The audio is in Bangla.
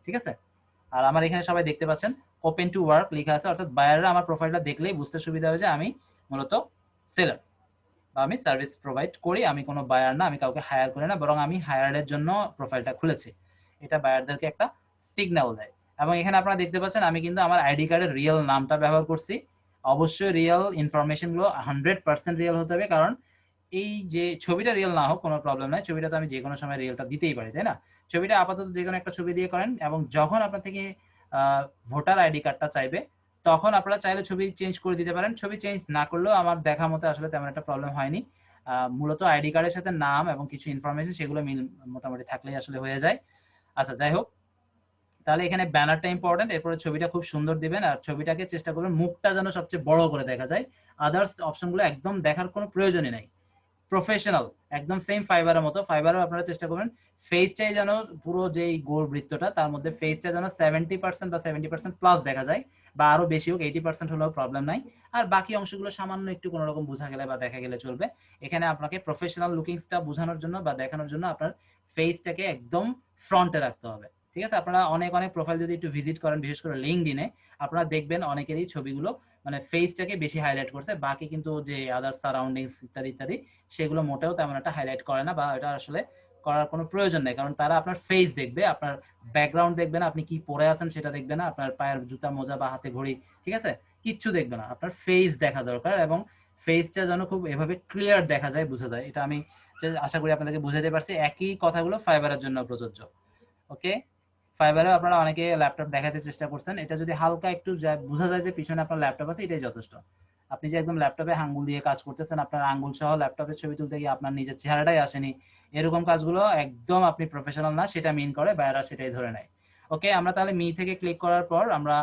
ঠিক আছে। আর আমার এখানে সবাই দেখতে পাচ্ছেন ওপেন টু ওয়ার্ক লেখা আছে, অর্থাৎ বায়াররা আমার প্রোফাইলটা দেখলেই বুঝতে সুবিধা হয় যে আমি মূলত সেলার বা আমি সার্ভিস প্রোভাইড করি, আমি কোনো বায়ার না, আমি কাউকে হায়ার করি না, বরং আমি হায়ারের জন্য প্রোফাইলটা খুলেছি। এটা বায়ারদেরকে একটা সিগন্যাল দেয়। এবং এখানে আপনারা দেখতে পাচ্ছেন আমি কিন্তু আমার আইডি কার্ডের রিয়েল নামটা ব্যবহার করছি। অবশ্যই রিয়েল ইনফরমেশনগুলো 100% রিয়েল হতে হবে, কারণ এই যে ছবিটা রিয়েল না হোক কোনো প্রবলেম নাই, ছবিটা তো আমি যে কোনো সময় রিয়েলটা দিতেই পারি, তাই না? ছবিটা আপাতত যে কোনো একটা ছবি দিয়ে করেন, এবং যখন আপনার থেকে ভোটার আইডি কার্ডটা চাইবে তখন আপনারা চাইলে ছবি চেঞ্জ করে দিতে পারেন। ছবি চেঞ্জ না করলেও আমার দেখা মতো আসলে তেমন একটা প্রবলেম হয়নি। মূলত আইডি কার্ডের সাথে নাম এবং কিছু ইনফরমেশন সেগুলো মিল মোটামুটি থাকলেই আসলে হয়ে যায়। আচ্ছা, যাই হোক, তাহলে এখানে ব্যানারটা ইম্পর্টেন্ট, এরপরে ছবিটা খুব সুন্দর দিবেন, আর ছবিটাকে চেষ্টা করবেন মুখটা যেন সবচেয়ে বড় করে দেখা যায়। আদার্স অপশনগুলো একদম দেখার কোনো প্রয়োজনই নাই। প্রফেশনাল একদম সেম ফাইবারের মতো, ফাইবারও আপনারা চেষ্টা করবেন ফেসটাই যেন পুরো যেই গোল বৃত্তটা তার মধ্যে ফেসটা যেন 70% বা 70% প্লাস দেখা যায়, বা আরো বেশি হোক, 80% হলেও প্রবলেম নাই। আর বাকি অংশগুলো সামান্য একটু কোনো রকম বোঝা গেলে বা দেখা গেলে চলবে। এখানে আপনাকে প্রফেশনাল লুকিংসটা বোঝানোর জন্য বা দেখানোর জন্য আপনার ফেসটাকে একদম ফ্রন্টে রাখতে হবে। ঠিক আছে, আপনারা অনেক অনেক প্রোফাইল যদি একটু ভিজিট করেন, বিশেষ করে লিঙ্কডইনে, আপনারা দেখবেন অনেকেরই ছবিগুলো মানে ফেসটাকে বেশি হাইলাইট করছে, বাকি কিন্তু যে আদার সারাউন্ডিংস ইত্যাদি ইত্যাদি সেগুলো মোটেও তেমন একটা হাইলাইট করে না, বা এটা আসলে করার কোনো প্রয়োজন নেই, কারণ তারা আপনার ফেস দেখবে, আপনার ব্যাকগ্রাউন্ড দেখবে না, আপনি কি পরে আছেন সেটা দেখবে না, আপনার পায়ের জুতা মোজা বা হাতে ঘড়ি, ঠিক আছে, কিচ্ছু দেখবে না, আপনার ফেস দেখা দরকার। এবং ফেসটা যেন খুব এভাবে ক্লিয়ার দেখা যায়, বোঝা যায়। এটা আমি আশা করি আপনাদেরকে বুঝাতে পারছি। একই কথাগুলো ফাইবারের জন্য প্রযোজ্য। ওকে, ফাইবারে আপনারা অনেকে ল্যাপটপ দেখাতে চেষ্টা করছেন, এটা যদি হালকা একটু বোঝা যায় যে পিছনে আপনার ল্যাপটপ আছে, এটাই যথেষ্ট। আপনি যে একদম ল্যাপটপে আঙ্গুল দিয়ে কাজ করতেছেন, আপনার আঙ্গুল সহ ল্যাপটপের ছবি তুলতে গিয়ে আপনার নিজের চেহারাটাই আসেনি, এরকম কাজগুলো একদম আপনি প্রফেশনাল না, সেটা মিন করে বায়াররা সেটাই ধরে নেয়। ওকে, আমরা তাহলে মি থেকে ক্লিক করার পর আমরা